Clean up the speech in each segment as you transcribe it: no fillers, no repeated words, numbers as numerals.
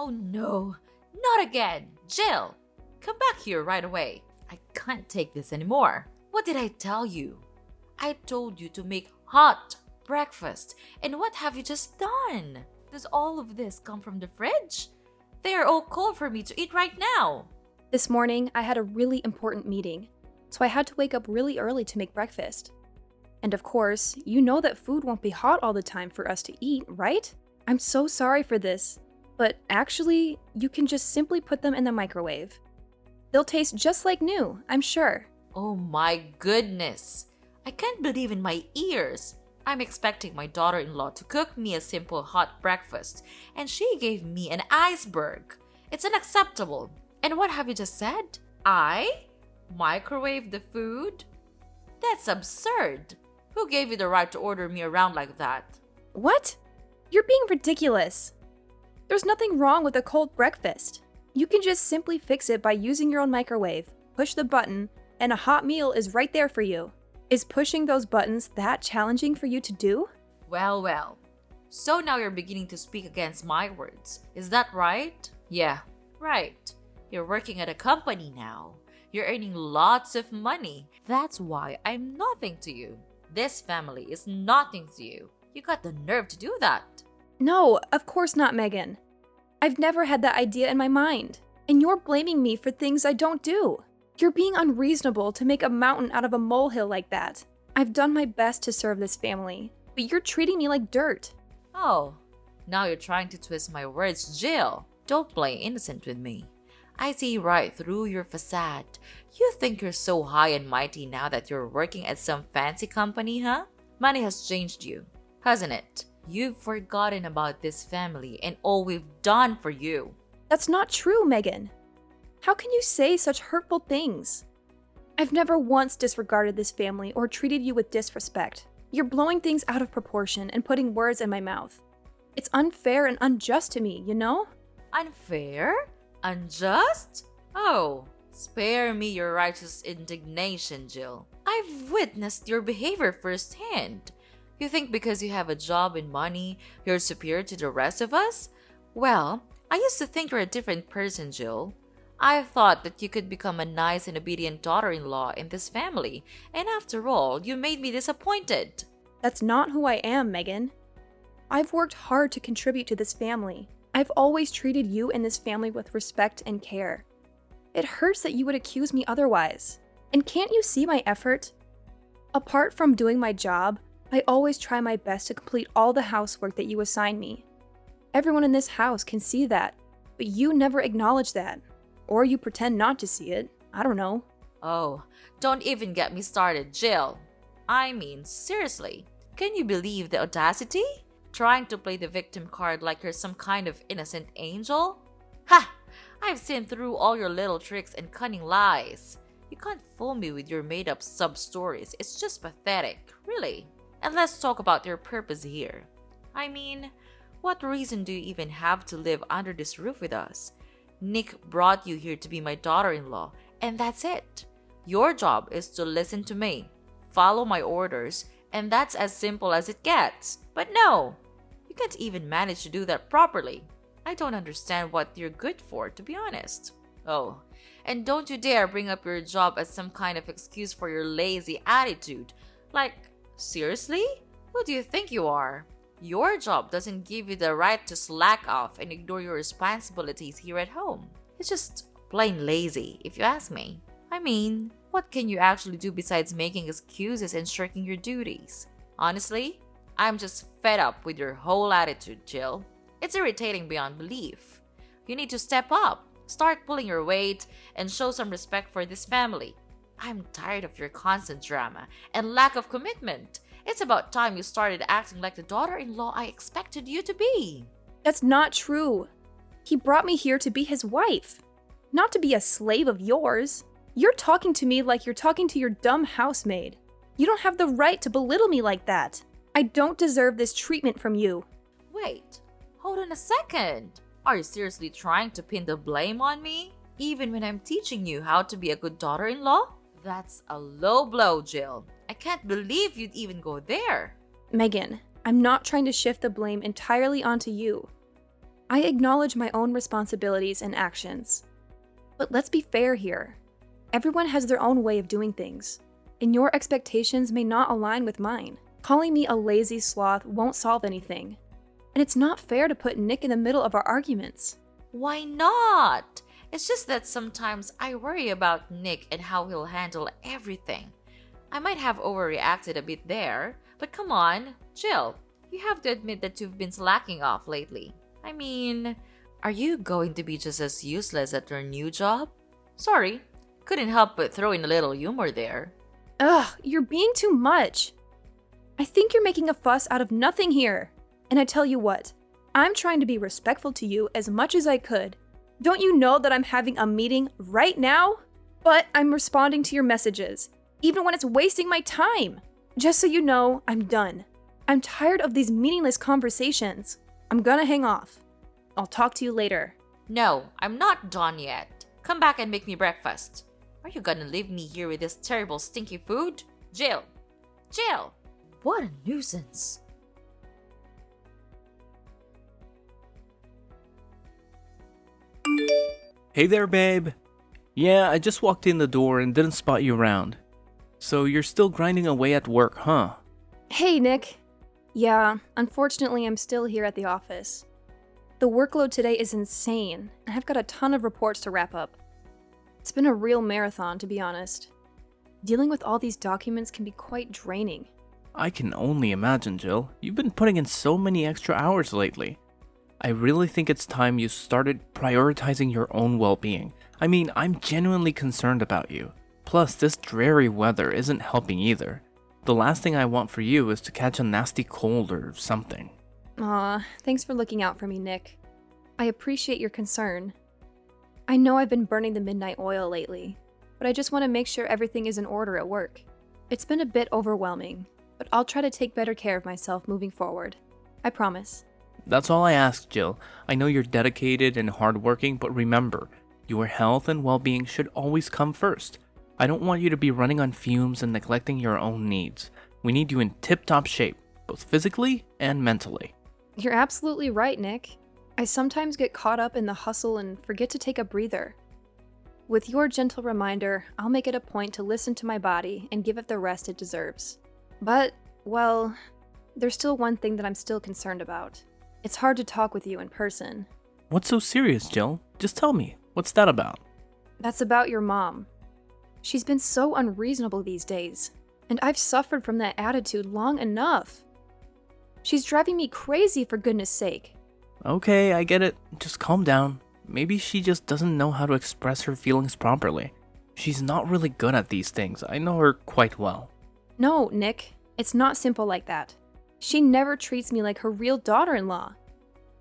Oh no, not again! Jill, come back here right away. I can't take this anymore. What did I tell you? I told you to make hot breakfast, and what have you just done? Does all of this come from the fridge? They are all cold for me to eat right now. This morning, I had a really important meeting, so I had to wake up really early to make breakfast. And of course, you know that food won't be hot all the time for us to eat, right? I'm so sorry for this, but actually, you can just simply put them in the microwave. They'll taste just like new, I'm sure. Oh my goodness! I can't believe in my ears. I'm expecting my daughter-in-law to cook me a simple hot breakfast, and she gave me an iceberg. It's unacceptable. And what have you just said? I microwave the food? That's absurd. Who gave you the right to order me around like that? What? You're being ridiculous. There's nothing wrong with a cold breakfast. You can just simply fix it by using your own microwave, push the button, and a hot meal is right there for you. Is pushing those buttons that challenging for you to do? Well. So now you're beginning to speak against my words. Is that right? Yeah, right. You're working at a company now. You're earning lots of money. That's why I'm nothing to you. This family is nothing to you. You got the nerve to do that. No, of course not, Megan. I've never had that idea in my mind. And you're blaming me for things I don't do. You're being unreasonable to make a mountain out of a molehill like that. I've done my best to serve this family, but you're treating me like dirt. Oh, now you're trying to twist my words, Jill. Don't play innocent with me. I see right through your facade. You think you're so high and mighty now that you're working at some fancy company, huh? Money has changed you, hasn't it? You've forgotten about this family and all we've done for you. That's not true, Megan. How can you say such hurtful things? I've never once disregarded this family or treated you with disrespect. You're blowing things out of proportion and putting words in my mouth. It's unfair and unjust to me, you know? Unfair? Unjust? Oh, spare me your righteous indignation, Jill. I've witnessed your behavior firsthand. You think because you have a job and money, you're superior to the rest of us? Well, I used to think you're a different person, Jill. I thought that you could become a nice and obedient daughter-in-law in this family, and after all, you made me disappointed. That's not who I am, Megan. I've worked hard to contribute to this family. I've always treated you and this family with respect and care. It hurts that you would accuse me otherwise. And can't you see my effort? Apart from doing my job, I always try my best to complete all the housework that you assign me. Everyone in this house can see that, but you never acknowledge that. Or you pretend not to see it. I don't know. Oh, don't even get me started, Jill. I mean, seriously, can you believe the audacity? Trying to play the victim card like you're some kind of innocent angel? Ha! I've seen through all your little tricks and cunning lies. You can't fool me with your made-up sub-stories. It's just pathetic, really. And let's talk about your purpose here. I mean, what reason do you even have to live under this roof with us? Nick brought you here to be my daughter-in-law, and that's it. Your job is to listen to me, follow my orders, and that's as simple as it gets. But no, you can't even manage to do that properly. I don't understand what you're good for, to be honest. Oh, and don't you dare bring up your job as some kind of excuse for your lazy attitude. Like, seriously? Who do you think you are? Your job doesn't give you the right to slack off and ignore your responsibilities here at home. It's just plain lazy, if you ask me. I mean, what can you actually do besides making excuses and shirking your duties? Honestly, I'm just fed up with your whole attitude, Jill. It's irritating beyond belief. You need to step up, start pulling your weight, and show some respect for this family. I'm tired of your constant drama and lack of commitment. It's about time you started acting like the daughter-in-law I expected you to be. That's not true. He brought me here to be his wife, not to be a slave of yours. You're talking to me like you're talking to your dumb housemaid. You don't have the right to belittle me like that. I don't deserve this treatment from you. Wait, hold on a second. Are you seriously trying to pin the blame on me? Even when I'm teaching you how to be a good daughter-in-law? That's a low blow, Jill. I can't believe you'd even go there. Megan, I'm not trying to shift the blame entirely onto you. I acknowledge my own responsibilities and actions. But let's be fair here. Everyone has their own way of doing things, and your expectations may not align with mine. Calling me a lazy sloth won't solve anything, and it's not fair to put Nick in the middle of our arguments. Why not? It's just that sometimes I worry about Nick and how he'll handle everything. I might have overreacted a bit there, but come on, Jill. You have to admit that you've been slacking off lately. I mean, are you going to be just as useless at your new job? Sorry, couldn't help but throw in a little humor there. Ugh, you're being too much. I think you're making a fuss out of nothing here. And I tell you what, I'm trying to be respectful to you as much as I could. Don't you know that I'm having a meeting right now? But I'm responding to your messages, even when it's wasting my time. Just so you know, I'm done. I'm tired of these meaningless conversations. I'm gonna hang off. I'll talk to you later. No, I'm not done yet. Come back and make me breakfast. Are you gonna leave me here with this terrible stinky food? Jill! Jill! What a nuisance. Hey there, babe. Yeah, I just walked in the door and didn't spot you around. So you're still grinding away at work, huh? Hey, Nick. Yeah, unfortunately, I'm still here at the office. The workload today is insane, and I've got a ton of reports to wrap up. It's been a real marathon, to be honest. Dealing with all these documents can be quite draining. I can only imagine, Jill. You've been putting in so many extra hours lately. I really think it's time you started prioritizing your own well-being. I mean, I'm genuinely concerned about you. Plus, this dreary weather isn't helping either. The last thing I want for you is to catch a nasty cold or something. Aw, thanks for looking out for me, Nick. I appreciate your concern. I know I've been burning the midnight oil lately, but I just want to make sure everything is in order at work. It's been a bit overwhelming, but I'll try to take better care of myself moving forward. I promise. That's all I ask, Jill. I know you're dedicated and hardworking, but remember, your health and well-being should always come first. I don't want you to be running on fumes and neglecting your own needs. We need you in tip-top shape, both physically and mentally. You're absolutely right, Nick. I sometimes get caught up in the hustle and forget to take a breather. With your gentle reminder, I'll make it a point to listen to my body and give it the rest it deserves. But, well, there's still one thing that I'm still concerned about. It's hard to talk with you in person. What's so serious, Jill? Just tell me. What's that about? That's about your mom. She's been so unreasonable these days, and I've suffered from that attitude long enough. She's driving me crazy, for goodness sake. Okay, I get it. Just calm down. Maybe she just doesn't know how to express her feelings properly. She's not really good at these things. I know her quite well. No, Nick, it's not simple like that. She never treats me like her real daughter-in-law.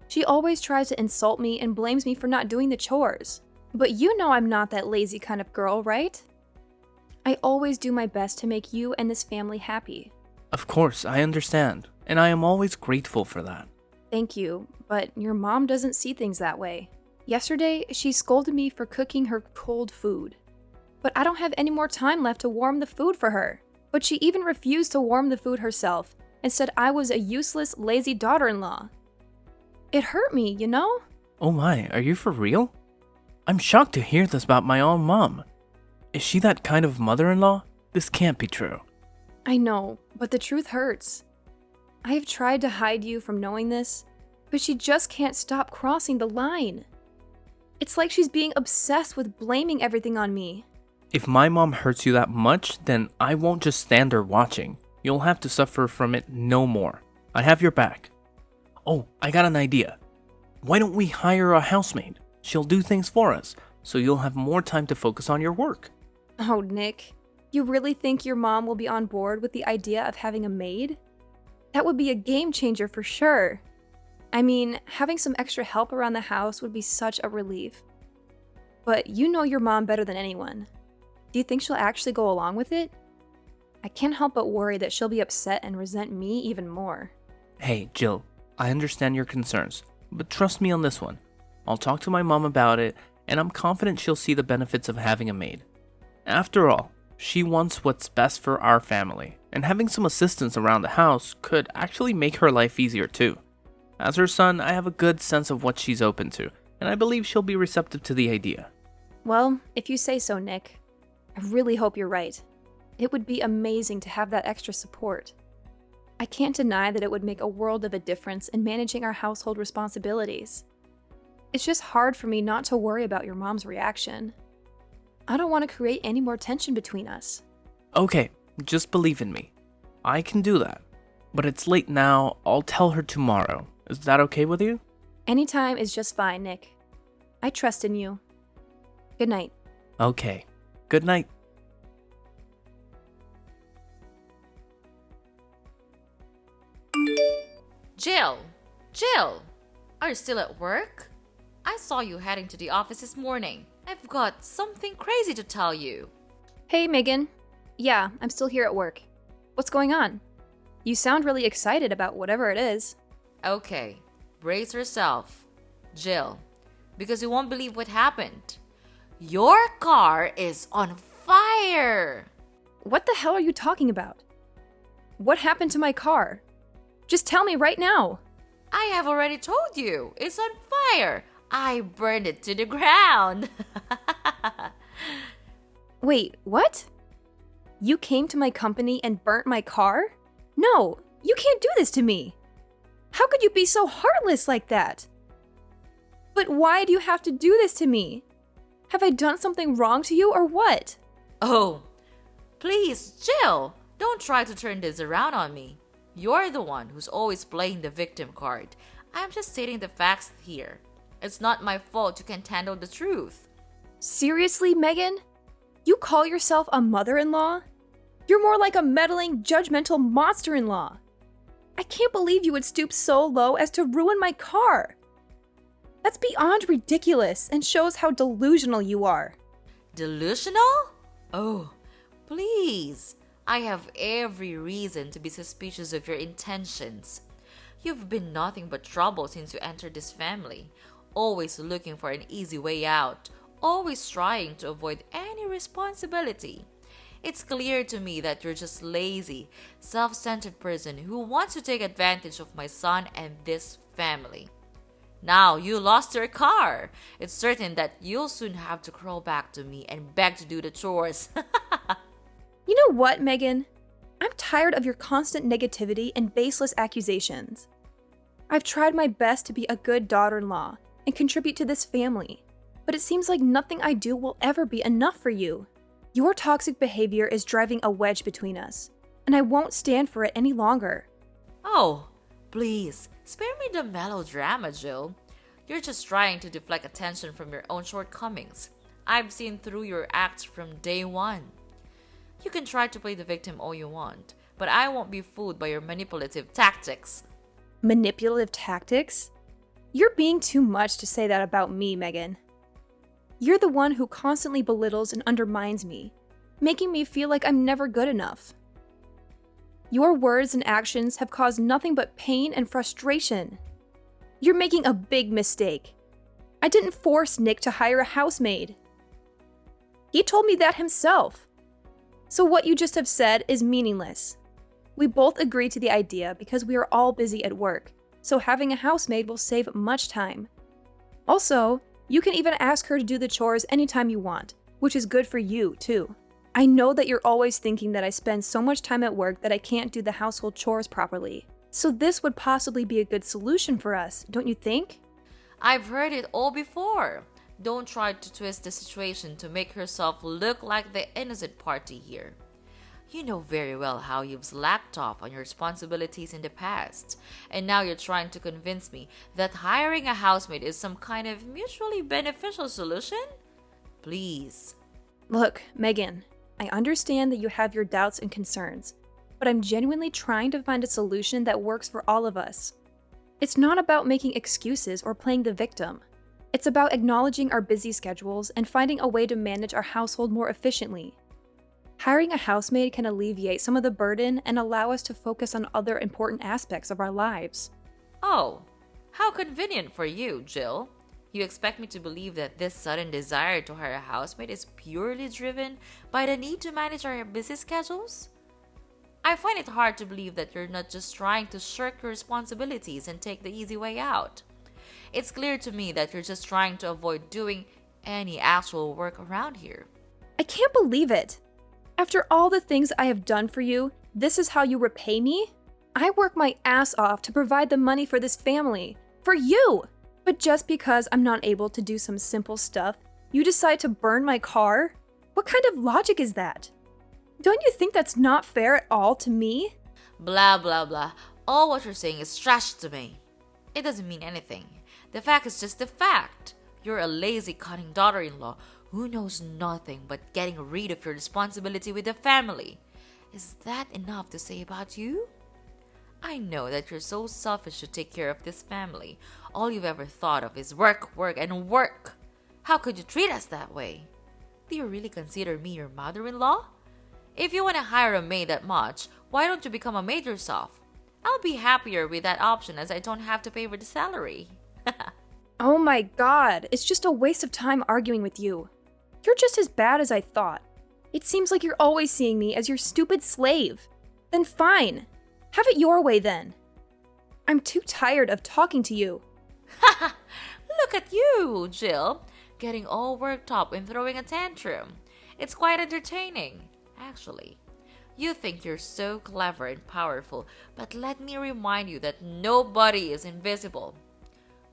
She always tries to insult me and blames me for not doing the chores. But you know I'm not that lazy kind of girl, right? I always do my best to make you and this family happy. Of course, I understand, and I am always grateful for that. Thank you, but your mom doesn't see things that way. Yesterday, she scolded me for cooking her cold food. But I don't have any more time left to warm the food for her. But she even refused to warm the food herself and said I was a useless, lazy daughter-in-law. It hurt me, you know? Oh my, are you for real? I'm shocked to hear this about my own mom. Is she that kind of mother-in-law? This can't be true. I know, but the truth hurts. I have tried to hide you from knowing this, but she just can't stop crossing the line. It's like she's being obsessed with blaming everything on me. If my mom hurts you that much, then I won't just stand there watching. You'll have to suffer from it no more. I have your back. Oh, I got an idea. Why don't we hire a housemaid? She'll do things for us, so you'll have more time to focus on your work. Oh, Nick, you really think your mom will be on board with the idea of having a maid? That would be a game changer for sure. I mean, having some extra help around the house would be such a relief. But you know your mom better than anyone. Do you think she'll actually go along with it? I can't help but worry that she'll be upset and resent me even more. Hey, Jill, I understand your concerns, but trust me on this one. I'll talk to my mom about it, and I'm confident she'll see the benefits of having a maid. After all, she wants what's best for our family, and having some assistance around the house could actually make her life easier too. As her son, I have a good sense of what she's open to, and I believe she'll be receptive to the idea. Well, if you say so, Nick. I really hope you're right. It would be amazing to have that extra support. I can't deny that it would make a world of a difference in managing our household responsibilities. It's just hard for me not to worry about your mom's reaction. I don't want to create any more tension between us. Okay, just believe in me. I can do that. But it's late now, I'll tell her tomorrow. Is that okay with you? Anytime is just fine, Nick. I trust in you. Good night. Okay. Good night. Jill! Jill! Are you still at work? I saw you heading to the office this morning. I've got something crazy to tell you. Hey, Megan. Yeah, I'm still here at work. What's going on? You sound really excited about whatever it is. Okay, brace yourself, Jill, because you won't believe what happened. Your car is on fire! What the hell are you talking about? What happened to my car? Just tell me right now. I have already told you. It's on fire. I burned it to the ground. Wait, what? You came to my company and burnt my car? No, you can't do this to me. How could you be so heartless like that? But why do you have to do this to me? Have I done something wrong to you or what? Oh, please, Jill, don't try to turn this around on me. You're the one who's always playing the victim card. I'm just stating the facts here. It's not my fault you can't handle the truth. Seriously, Megan? You call yourself a mother-in-law? You're more like a meddling, judgmental monster-in-law. I can't believe you would stoop so low as to ruin my car. That's beyond ridiculous and shows how delusional you are. Delusional? Oh, please. I have every reason to be suspicious of your intentions. You've been nothing but trouble since you entered this family, always looking for an easy way out, always trying to avoid any responsibility. It's clear to me that you're just lazy, self-centered person who wants to take advantage of my son and this family. Now you lost your car. It's certain that you'll soon have to crawl back to me and beg to do the chores. You know what, Megan? I'm tired of your constant negativity and baseless accusations. I've tried my best to be a good daughter-in-law and contribute to this family, but it seems like nothing I do will ever be enough for you. Your toxic behavior is driving a wedge between us, and I won't stand for it any longer. Oh, please, spare me the melodrama, Jill. You're just trying to deflect attention from your own shortcomings. I've seen through your acts from day one. You can try to play the victim all you want, but I won't be fooled by your manipulative tactics. Manipulative tactics? You're being too much to say that about me, Megan. You're the one who constantly belittles and undermines me, making me feel like I'm never good enough. Your words and actions have caused nothing but pain and frustration. You're making a big mistake. I didn't force Nick to hire a housemaid. He told me that himself. So what you just have said is meaningless. We both agree to the idea because we are all busy at work, so having a housemaid will save much time. Also, you can even ask her to do the chores anytime you want, which is good for you, too. I know that you're always thinking that I spend so much time at work that I can't do the household chores properly. So this would possibly be a good solution for us, don't you think? I've heard it all before. Don't try to twist the situation to make yourself look like the innocent party here. You know very well how you've slacked off on your responsibilities in the past, and now you're trying to convince me that hiring a housemaid is some kind of mutually beneficial solution? Please. Look, Megan, I understand that you have your doubts and concerns, but I'm genuinely trying to find a solution that works for all of us. It's not about making excuses or playing the victim. It's about acknowledging our busy schedules and finding a way to manage our household more efficiently. Hiring a housemaid can alleviate some of the burden and allow us to focus on other important aspects of our lives. Oh, how convenient for you, Jill. You expect me to believe that this sudden desire to hire a housemaid is purely driven by the need to manage our busy schedules? I find it hard to believe that you're not just trying to shirk your responsibilities and take the easy way out. It's clear to me that you're just trying to avoid doing any actual work around here. I can't believe it. After all the things I have done for you, this is how you repay me? I work my ass off to provide the money for this family. For you! But just because I'm not able to do some simple stuff, you decide to burn my car? What kind of logic is that? Don't you think that's not fair at all to me? Blah blah blah. All what you're saying is trash to me. It doesn't mean anything. The fact is just the fact. You're a lazy, cunning daughter-in-law who knows nothing but getting rid of your responsibility with the family. Is that enough to say about you? I know that you're so selfish to take care of this family. All you've ever thought of is work, work, and work. How could you treat us that way? Do you really consider me your mother-in-law? If you want to hire a maid that much, why don't you become a maid yourself? I'll be happier with that option as I don't have to pay for the salary. Oh my god, it's just a waste of time arguing with you. You're just as bad as I thought. It seems like you're always seeing me as your stupid slave. Then fine. Have it your way then. I'm too tired of talking to you. Look at you, Jill, getting all worked up and throwing a tantrum. It's quite entertaining. Actually, you think you're so clever and powerful, but let me remind you that nobody is invisible.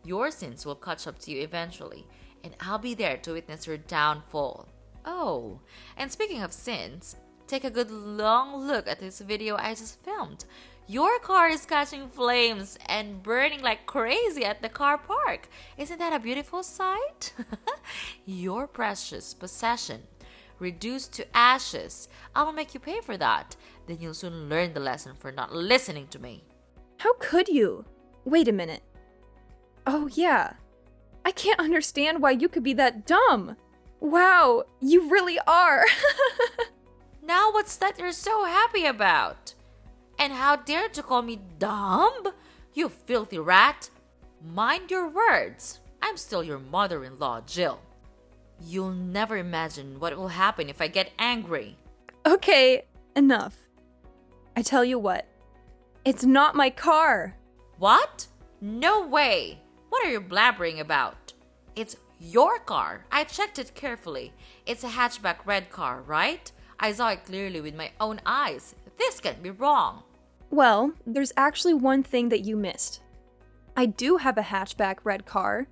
Your sins will catch up to you eventually, and I'll be there to witness your downfall. Oh, and speaking of sins, take a good long look at this video I just filmed. Your car is catching flames and burning like crazy at the car park. Isn't that a beautiful sight? Your precious possession reduced to ashes. I'll make you pay for that. Then you'll soon learn the lesson for not listening to me. How could you? Wait a minute. Oh yeah. I can't understand why you could be that dumb. Wow, you really are. Now what's that you're so happy about? And how dare you call me dumb? You filthy rat. Mind your words. I'm still your mother-in-law, Jill. You'll never imagine what will happen if I get angry. Okay, enough. I tell you what. It's not my car. What? No way. What are you blabbering about? It's your car. I checked it carefully. It's a hatchback red car, right? I saw it clearly with my own eyes. This can't be wrong. Well, there's actually one thing that you missed. I do have a hatchback red car,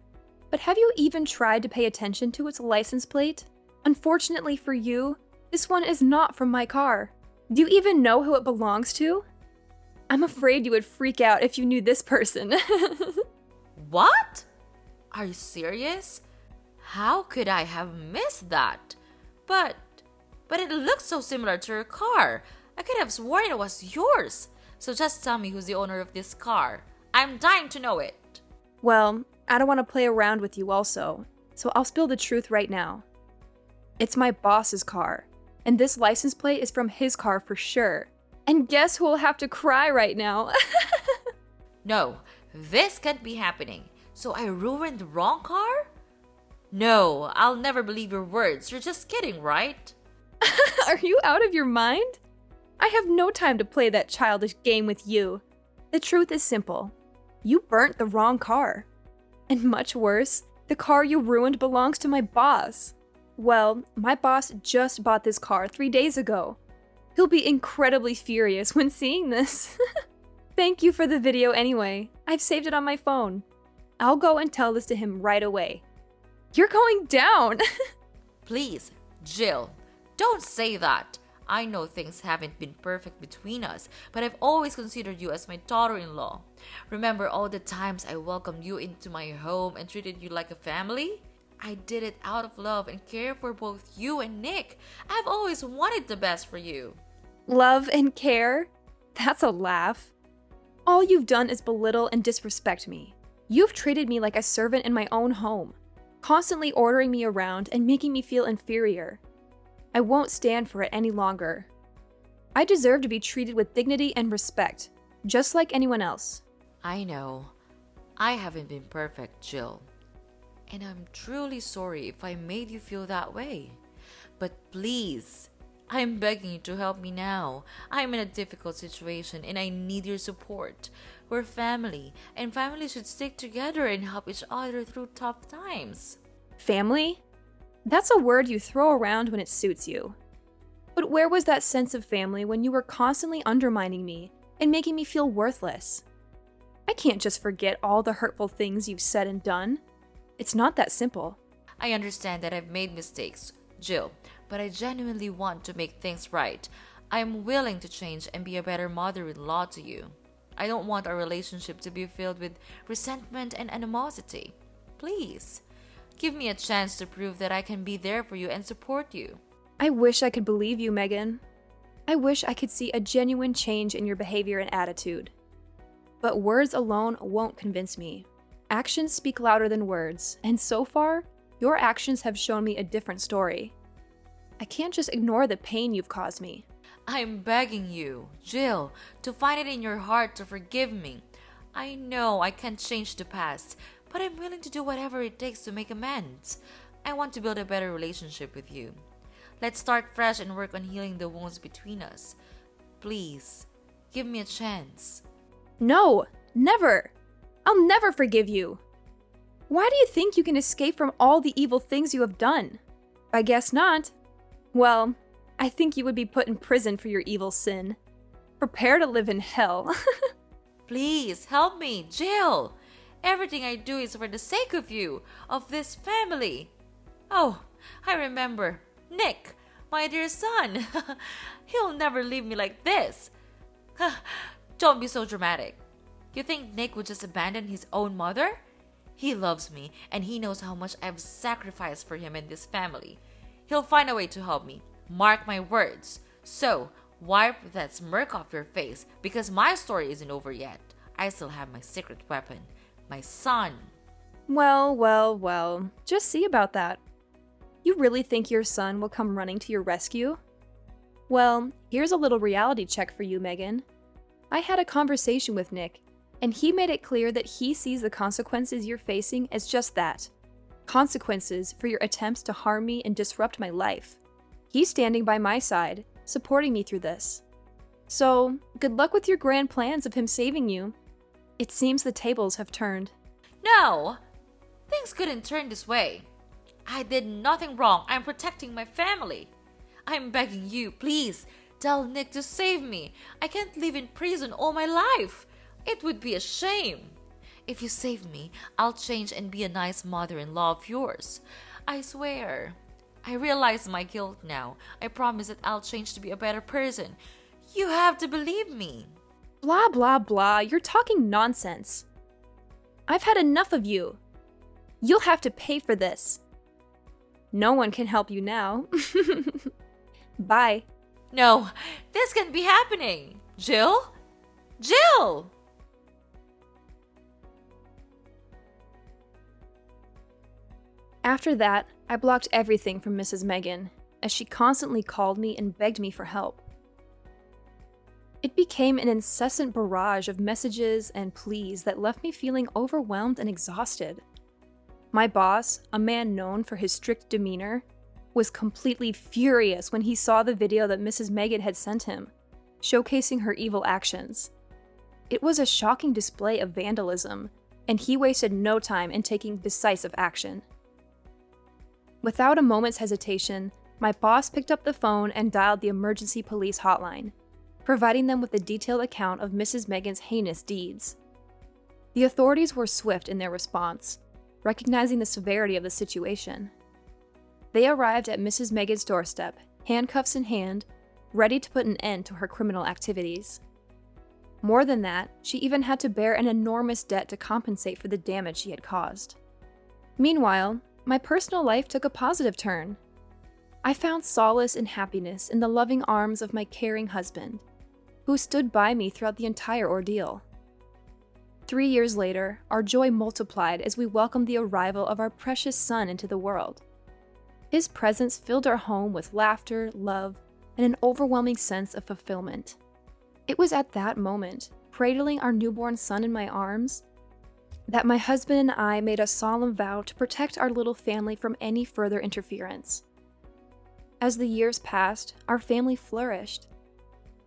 but have you even tried to pay attention to its license plate? Unfortunately for you, this one is not from my car. Do you even know who it belongs to? I'm afraid you would freak out if you knew this person. What? Are you serious? How could I have missed that? But it looks so similar to your car. I could have sworn it was yours. So just tell me who's the owner of this car. I'm dying to know it. Well, I don't want to play around with you also, so I'll spill the truth right now. It's my boss's car, and this license plate is from his car for sure. And guess who will have to cry right now? No, this can't be happening. So I ruined the wrong car? No, I'll never believe your words. You're just kidding, right? Are you out of your mind? I have no time to play that childish game with you. The truth is simple. You burnt the wrong car. And much worse, the car you ruined belongs to my boss. Well, my boss just bought this car 3 days ago. He'll be incredibly furious when seeing this. Thank you for the video anyway. I've saved it on my phone. I'll go and tell this to him right away. You're going down! Please, Jill, don't say that. I know things haven't been perfect between us, but I've always considered you as my daughter-in-law. Remember all the times I welcomed you into my home and treated you like a family? I did it out of love and care for both you and Nick. I've always wanted the best for you. Love and care? That's a laugh. All you've done is belittle and disrespect me. You've treated me like a servant in my own home, constantly ordering me around and making me feel inferior. I won't stand for it any longer. I deserve to be treated with dignity and respect, just like anyone else. I know. I haven't been perfect, Jill. And I'm truly sorry if I made you feel that way. But please, I'm begging you to help me now. I'm in a difficult situation and I need your support. We're family, and family should stick together and help each other through tough times. Family? That's a word you throw around when it suits you. But where was that sense of family when you were constantly undermining me and making me feel worthless? I can't just forget all the hurtful things you've said and done. It's not that simple. I understand that I've made mistakes, Jill, but I genuinely want to make things right. I am willing to change and be a better mother-in-law to you. I don't want our relationship to be filled with resentment and animosity. Please, give me a chance to prove that I can be there for you and support you. I wish I could believe you, Megan. I wish I could see a genuine change in your behavior and attitude. But words alone won't convince me. Actions speak louder than words, and so far, your actions have shown me a different story. I can't just ignore the pain you've caused me. I'm begging you, Jill, to find it in your heart to forgive me. I know I can't change the past, but I'm willing to do whatever it takes to make amends. I want to build a better relationship with you. Let's start fresh and work on healing the wounds between us. Please, give me a chance. No, never! I'll never forgive you! Why do you think you can escape from all the evil things you have done? I guess not. Well, I think you would be put in prison for your evil sin. Prepare to live in hell. Please, help me, Jill! Everything I do is for the sake of you, of this family. Oh, I remember. Nick, my dear son. He'll never leave me like this. Don't be so dramatic. You think Nick would just abandon his own mother? He loves me, and he knows how much I've sacrificed for him and this family. He'll find a way to help me. Mark my words. So, wipe that smirk off your face, because my story isn't over yet. I still have my secret weapon, my son. Well. Just see about that. You really think your son will come running to your rescue? Well, here's a little reality check for you, Megan. I had a conversation with Nick, and he made it clear that he sees the consequences you're facing as just that. Consequences for your attempts to harm me and disrupt my life. He's standing by my side, supporting me through this. So, good luck with your grand plans of him saving you. It seems the tables have turned. No! Things couldn't turn this way. I did nothing wrong. I'm protecting my family. I'm begging you, please, tell Nick to save me. I can't live in prison all my life. It would be a shame. If you save me, I'll change and be a nice mother-in-law of yours. I swear. I realize my guilt now. I promise that I'll change to be a better person. You have to believe me. Blah, blah, blah. You're talking nonsense. I've had enough of you. You'll have to pay for this. No one can help you now. Bye. No, this can't be happening. Jill? Jill! After that, I blocked everything from Mrs. Megan, as she constantly called me and begged me for help. It became an incessant barrage of messages and pleas that left me feeling overwhelmed and exhausted. My boss, a man known for his strict demeanor, was completely furious when he saw the video that Mrs. Megan had sent him, showcasing her evil actions. It was a shocking display of vandalism, and he wasted no time in taking decisive action. Without a moment's hesitation, my boss picked up the phone and dialed the emergency police hotline, providing them with a detailed account of Mrs. Megan's heinous deeds. The authorities were swift in their response, recognizing the severity of the situation. They arrived at Mrs. Megan's doorstep, handcuffs in hand, ready to put an end to her criminal activities. More than that, she even had to bear an enormous debt to compensate for the damage she had caused. Meanwhile, my personal life took a positive turn. I found solace and happiness in the loving arms of my caring husband, who stood by me throughout the entire ordeal. 3 years later, our joy multiplied as we welcomed the arrival of our precious son into the world. His presence filled our home with laughter, love, and an overwhelming sense of fulfillment. It was at that moment, cradling our newborn son in my arms, that my husband and I made a solemn vow to protect our little family from any further interference. As the years passed, our family flourished.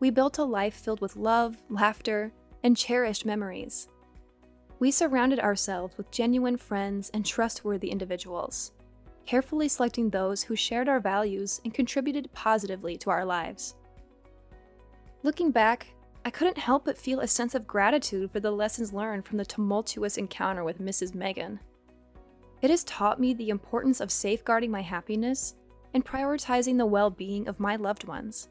We built a life filled with love, laughter, and cherished memories. We surrounded ourselves with genuine friends and trustworthy individuals, carefully selecting those who shared our values and contributed positively to our lives. Looking back, I couldn't help but feel a sense of gratitude for the lessons learned from the tumultuous encounter with Mrs. Megan. It has taught me the importance of safeguarding my happiness and prioritizing the well-being of my loved ones.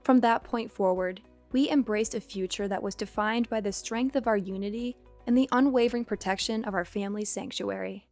From that point forward, we embraced a future that was defined by the strength of our unity and the unwavering protection of our family's sanctuary.